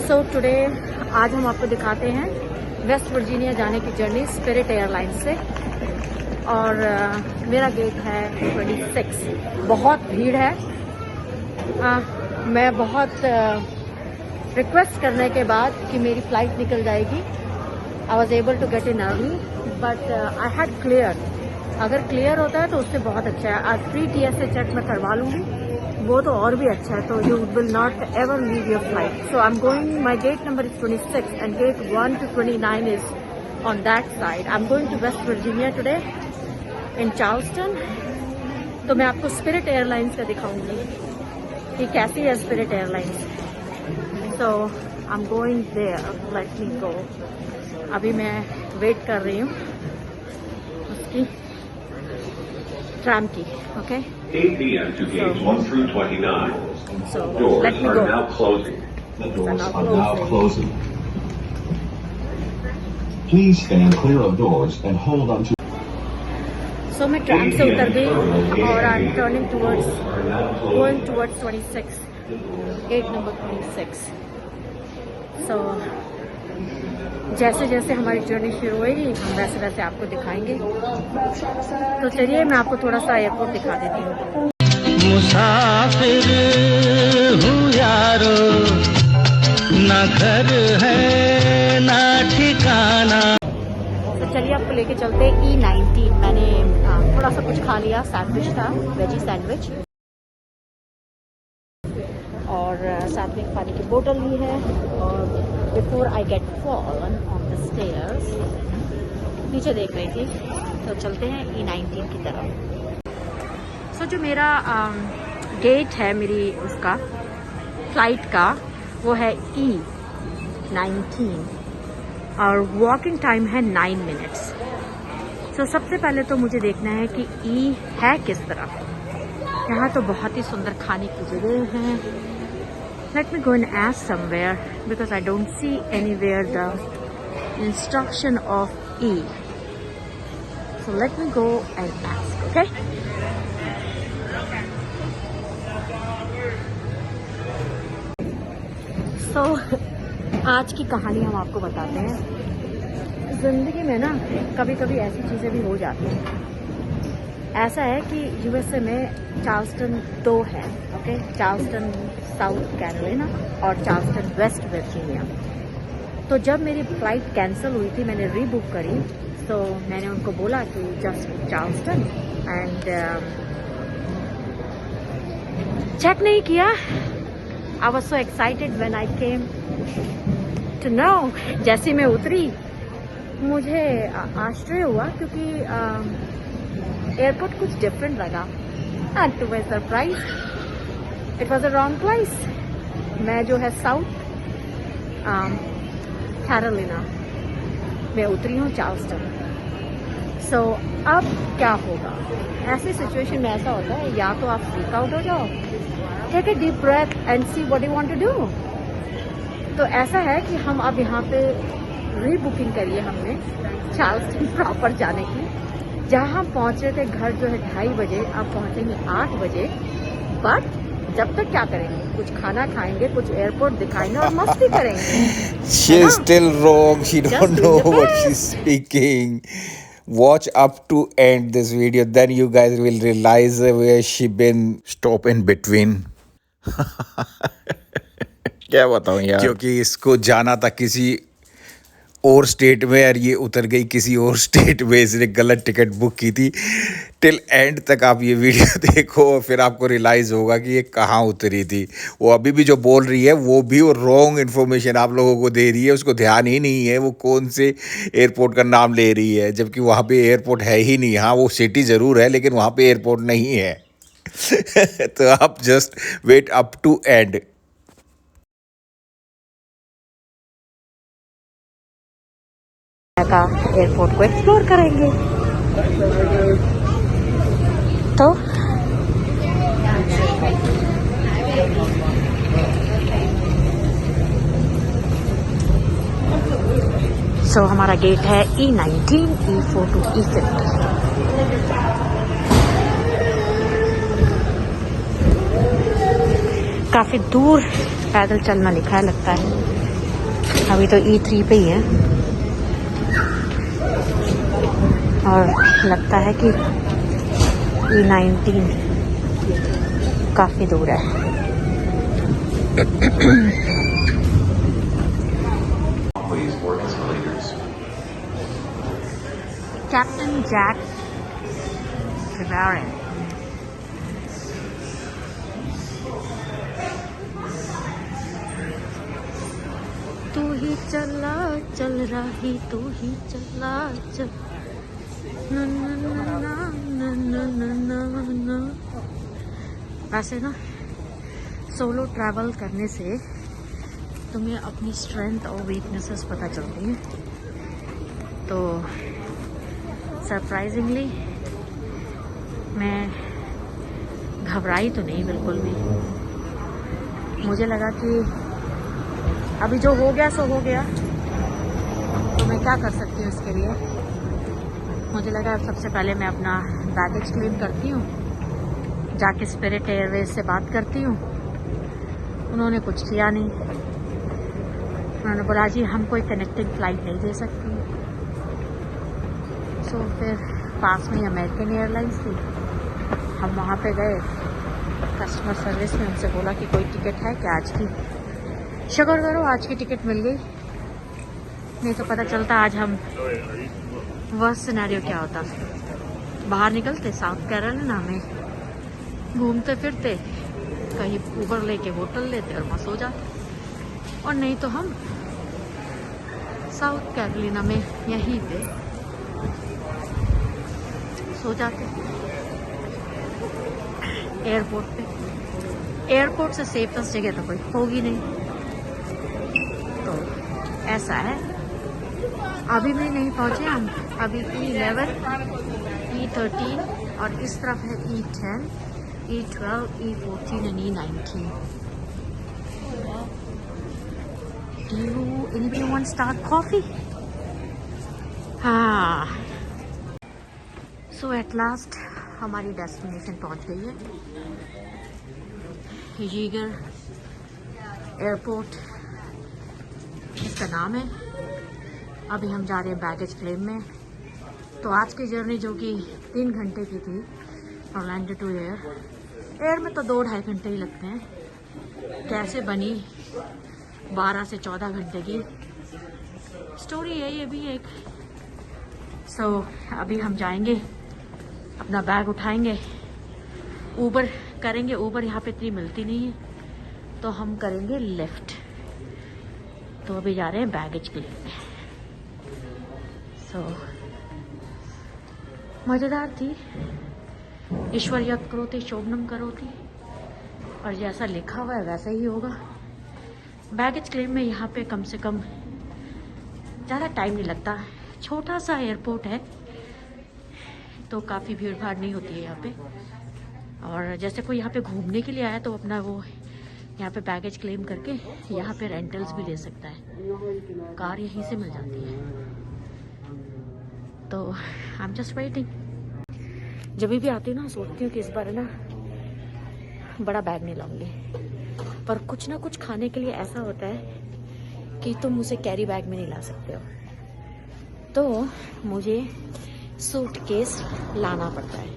So today आज हम आपको दिखाते हैं वेस्ट वर्जीनिया जाने की जर्नी स्पिरिट एयरलाइंस से। और मेरा गेट है 26। बहुत भीड़ है। मैं बहुत रिक्वेस्ट करने के बाद कि मेरी फ़्लाइट निकल जाएगी, I was able to get in early, but I had clear. अगर क्लियर होता है तो उससे बहुत अच्छा है। आज फ्री TSA चेक मैं करवा लूँगी, वो तो और भी अच्छा है। तो you will not ever leave your flight. So I am going, my gate number is 26 and gate 1 to 29 is on that side. I am going to West Virginia today in Charleston. तो मैं आपको spirit airlines का दिखाऊंगी कि कैसी है Spirit Airlines. So I am going there, let me go. अभी मैं वेट कर रही हूँ उसकी ट्राम की। Okay, 8 p.m. to gate 1 through 29. so Doors let me are go. now closing. The doors are now closing. Please stand clear of doors and hold on to. So मैं tram से उतर गई और I am turning towards, going towards 26, gate number 26। So जैसे जैसे हमारी journey शुरू होगी हम वैसे वैसे आपको दिखाएंगे। तो चलिए मैं आपको थोड़ा सा एयरपोर्ट दिखा देती हूँ। मुसाफिर हूँ यारो, ना घर है ना ठिकाना। तो चलिए आपको लेके चलते E19। मैंने थोड़ा सा कुछ खा लिया, सैंडविच था, वेजी सैंडविच, और साथ में पानी की बोतल भी है। और before I get fallen on the stairs, नीचे देख रही थी, तो चलते हैं E19 की तरफ। सो जो मेरा गेट है मेरी उसका फ्लाइट का, वो है E19 और वॉकिंग टाइम है 9 मिनट्स। सो सबसे पहले तो मुझे देखना है कि E है किस तरफ। यहाँ तो बहुत ही सुंदर खाने की जगह है। Let me go and ask somewhere because I don't see anywhere the instruction of E. So let me go and ask, okay? So आज की कहानी हम आपको बताते हैं। ज़िंदगी में ना कभी कभी ऐसी चीज़ें भी हो जाती हैं। ऐसा है कि USA में चार्ल्सटन 2 है, ओके, चार्ल्सटन साउथ कैरोलिना और चार्ल्सटन वेस्ट वर्जीनिया। तो जब मेरी फ़्लाइट कैंसिल हुई थी, मैंने रीबुक करी, तो मैंने उनको बोला कि जस्ट चार्ल्सटन, एंड चेक नहीं किया। I was so excited when I came to know. जैसे मैं उतरी मुझे आश्चर्य हुआ क्योंकि एयरपोर्ट कुछ डिफरेंट लगा, and to my surprise it was a wrong place. मैं जो है साउथ कैरोलिना में उतरी हूँ, चार्ल्सटन। सो अब क्या होगा ऐसी सिचुएशन में? ऐसा होता है या तो आप फ्रीक आउट हो जाओ, take a deep breath and see what you want to do. तो ऐसा है कि हम अब यहाँ पे रीबुकिंग करिए हमने चार्ल्सटन प्रॉपर जाने की। जहाँ हम पहुँच रहे थे घर जो है 2:30 बजे, अब पहुँचेंगे 8 बजे। बट जब तक क्या करेंगे? कुछ खाना खाएंगे, कुछ एयरपोर्ट दिखाएंगे और मस्ती करेंगे। She is still wrong. She don't know what she's speaking. Watch up to end this video, then you guys will realize where she been stop in between. क्या बताऊं यार, क्योंकि इसको जाना था किसी और स्टेट में और ये उतर गई किसी और स्टेट में। इसने गलत टिकट बुक की थी। टिल एंड तक आप ये वीडियो देखो और फिर आपको रियलाइज़ होगा कि ये कहाँ उतरी थी। वो अभी भी जो बोल रही है वो भी वो रॉन्ग इन्फॉर्मेशन आप लोगों को दे रही है। उसको ध्यान ही नहीं है वो कौन से एयरपोर्ट का नाम ले रही है, जबकि वहाँ पे एयरपोर्ट है ही नहीं। हाँ, वो सिटी ज़रूर है लेकिन वहाँ पे एयरपोर्ट नहीं है। तो आप just wait up to end. का एयरपोर्ट को एक्सप्लोर करेंगे। तो हमारा गेट है E19, E40, E50। काफी दूर पैदल चलना लिखा है लगता है। अभी तो E3 पे ही है और लगता है कि E19 काफी दूर है। Please work escalators. Captain Jack Rivera. तू ही चला चल रही, तू ही चला चल ना ना ना ना ना ना ना ना। वैसे ना सोलो ट्रैवल करने से तुम्हें अपनी स्ट्रेंथ और वीकनेसेस पता चलती हैं। तो सरप्राइजिंगली मैं घबराई तो नहीं बिल्कुल भी। मुझे लगा कि अभी जो हो गया सो हो गया, तो मैं क्या कर सकती हूँ इसके लिए। मुझे लगा सबसे पहले मैं अपना बैगेज क्लेम करती हूँ, जाके स्पिरिट एयरवेज से बात करती हूँ। उन्होंने कुछ किया नहीं। उन्होंने बोला जी हम कोई कनेक्टिंग फ़्लाइट नहीं दे सकती। सो फिर पास में अमेरिकन एयरलाइंस थी, हम वहाँ पे गए कस्टमर सर्विस में, उनसे बोला कि कोई टिकट है क्या आज की। शुक्र करो आज की टिकट मिल गई, नहीं तो पता चलता आज हम वर्स्ट सिनेरियो क्या होता। बाहर निकलते साउथ कैरोलिना में, घूमते फिरते, कहीं ऊबर लेके होटल लेते और वहाँ सो जाते, और नहीं तो हम साउथ कैरोलिना में यहीं पे सो जाते एयरपोर्ट पे। एयरपोर्ट से सेफेस्ट जगह तो कोई होगी नहीं। तो ऐसा है। अभी भी नहीं पहुंचे हम, अभी E11, E13 और इस तरफ है E10, E12, E14 and E19. Anybody want start coffee? हाँ। So at last हमारी डेस्टिनेशन पहुंच गई है, हीगर एयरपोर्ट इसका नाम है। अभी हम जा रहे हैं बैगेज क्लेम में। तो आज की जर्नी जो कि 3 घंटे की थी, ऑरलैंडो टू एयर में तो 2-2.5 घंटे ही लगते हैं। कैसे बनी 12 से 14 घंटे की स्टोरी है ये भी एक। सो अभी हम जाएंगे, अपना बैग उठाएंगे, ऊबर करेंगे। ऊबर यहाँ पे इतनी मिलती नहीं है, तो हम करेंगे लिफ्ट। तो अभी जा रहे हैं बैगेज क्लेम में। सो मज़ेदार थी। ईश्वर यत् करोति शोभनम करोति, और जैसा लिखा हुआ है वैसा ही होगा। बैगेज क्लेम में यहाँ पे कम से कम ज़्यादा टाइम नहीं लगता। छोटा सा एयरपोर्ट है, तो काफ़ी भीड़ भाड़ नहीं होती है यहाँ पे। और जैसे कोई यहाँ पे घूमने के लिए आया तो अपना वो यहाँ पे बैगेज क्लेम करके यहाँ पे रेंटल्स भी ले सकता है। कार यहीं से मिल जाती है। तो आई एम जस्ट वेटिंग। जब भी आती हूँ ना सोचती हूँ कि इस बार ना बड़ा बैग नहीं लाऊंगी, पर कुछ ना कुछ खाने के लिए ऐसा होता है कि तुम उसे कैरी बैग में नहीं ला सकते हो। तो मुझे सूटकेस लाना पड़ता है,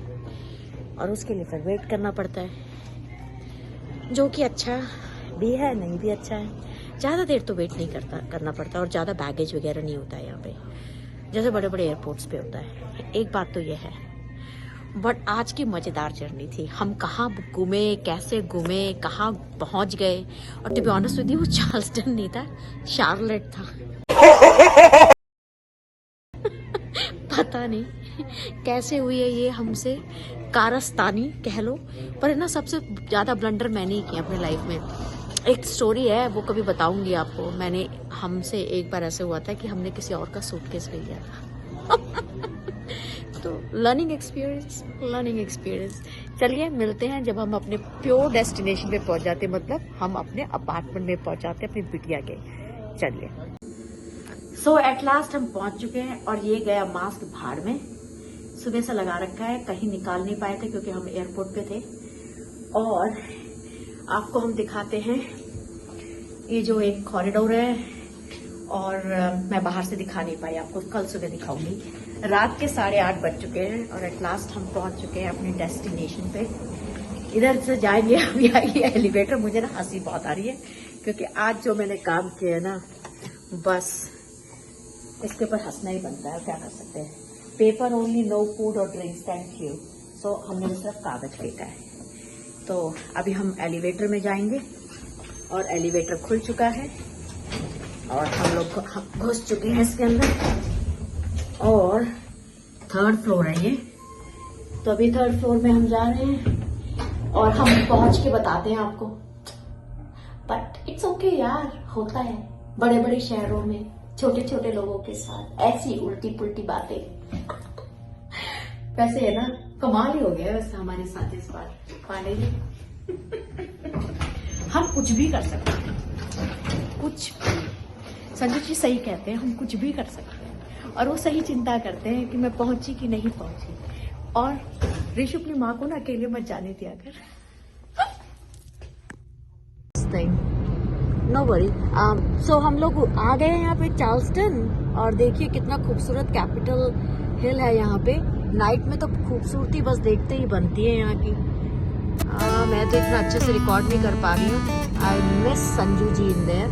और उसके लिए फिर वेट करना पड़ता है, जो कि अच्छा भी है नहीं भी अच्छा है। ज़्यादा देर तो वेट नहीं करना पड़ता, और ज़्यादा बैगेज वगैरह नहीं होता है यहाँ पे, जैसे बड़े बड़े एयरपोर्ट्स पे होता है। एक बात तो ये है। बट आज की मज़ेदार जर्नी थी। हम कहाँ घूमे, कैसे घूमे, कहाँ पहुँच गए। और to be honest with you, वो चार्ल्सटन नहीं था, शार्लेट था। पता नहीं कैसे हुई है ये हमसे, कारस्तानी कह लो। पर ना सबसे ज़्यादा ब्लंडर मैंने ही किया अपनी लाइफ में। एक स्टोरी है, वो कभी बताऊंगी आपको। हमसे एक बार ऐसे हुआ था कि हमने किसी और का सूटकेस ले लिया था। तो लर्निंग एक्सपीरियंस। चलिए मिलते हैं जब हम अपने प्योर डेस्टिनेशन पे पहुंच जाते हैं, मतलब हम अपने अपार्टमेंट में पहुंच जाते हैं अपनी बिटिया के। चलिए। सो एट लास्ट हम पहुंच चुके हैं, और ये गया मास्क भाड़ में। सुबह से लगा रखा है, कहीं निकाल नहीं पाए थे क्योंकि हम एयरपोर्ट पे थे। और आपको हम दिखाते हैं, ये जो एक कॉरिडोर है और मैं बाहर से दिखा नहीं पाई आपको, कल सुबह दिखाऊंगी। रात के 8:30 बज चुके हैं और एट लास्ट हम पहुंच चुके हैं अपने डेस्टिनेशन पे। इधर से जाएंगे अभी आइए एलिवेटर। मुझे ना हंसी बहुत आ रही है क्योंकि आज जो मैंने काम किया है ना, बस इसके ऊपर हंसना ही बनता है, क्या कर सकते हैं। पेपर ओनली, नो फूड और ड्रिंक्स, थैंक यू। सो हमने सिर्फ कागज फेंका है। तो अभी हम एलिवेटर में जाएंगे और एलिवेटर खुल चुका है और हम लोग घुस चुके हैं इसके अंदर और 3rd फ्लोर है ये। तो अभी 3rd फ्लोर में हम जा रहे हैं और हम पहुंच के बताते हैं आपको। बट इट्स ओके यार, होता है बड़े बड़े शहरों में छोटे छोटे लोगों के साथ ऐसी उल्टी पुल्टी बातें। वैसे है ना, कमाल ही हो गया वैसे हमारे साथ इस बार पांडे जी। हम कुछ भी कर सकते हैं, कुछ भी। संजू जी सही कहते हैं, हम कुछ भी कर सकते हैं। और वो सही चिंता करते हैं कि मैं पहुंची कि नहीं पहुंची। और ऋषि अपनी माँ को ना अकेले मत जाने दिया कर। No worry. सो हम लोग आ गए हैं यहाँ पे चार्ल्सटन और देखिए कितना खूबसूरत कैपिटल हिल है यहाँ पे। नाइट में तो खूबसूरती बस देखते ही बनती है यहाँ की। मैं तो इतना अच्छे से रिकॉर्ड नहीं कर पा रही हूँ। I miss Sanju ji in there.